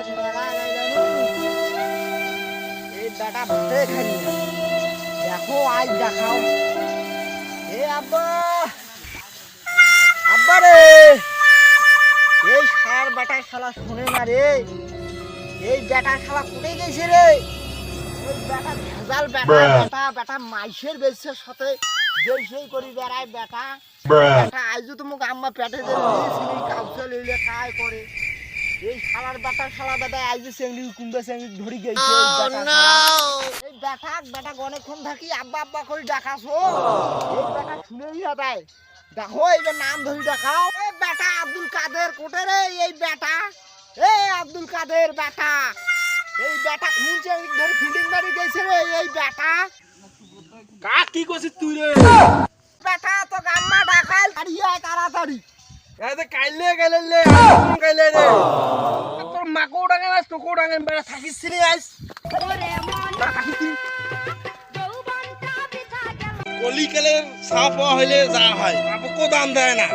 আজ মেলা গাইলাম এই বেটা ভাতে খাইনি দেখো আজ দেখাও এ আব্বা আব্বা রে এই সার বেটা শালা শুনে না রে এই বেটা শালা কোথায় গেছে রে এই বেটা ভেজাল বেটা বেটা বেটা মাইসের বেশের সাথে যেই সেই করি বেড়ায় বেটা বেটা আজও তো মুখ আম্মা পেটে দিয়েছিলি কাউসে লইলে কায় করে এই শালার বেটা শালা বেটা আজ চেংড়ি কুম্বে চেংড়ি ধরি গেছে এই বেটা বেটা অনেকক্ষণ থাকি আব্বা আব্বা করে ডাকাছো এই বেটা শুনেই যায় দেখো এই যে নাম ধরি দেখাও এই বেটা আব্দুল কাদের কোটে রে এই বেটা এই আব্দুল কাদের বেটা এই বেটা কোন চেংড়ি ধরে ফিল্ডিং মারি গেছে রে এই বেটা কা কি করছিস তুই রে বেটা তো গাম্মা ডাকাল দাঁড়িয়ে আয় তাড়াতাড়ি এতে কাইলে গেলে লে কাইলে রে তোর মাকো ডাঙে না তোকো ডাঙে বেড়া থাকিস রে আইস কলি কেলে সাপ হইলে যা হয় বাবু কো দাম দেয় না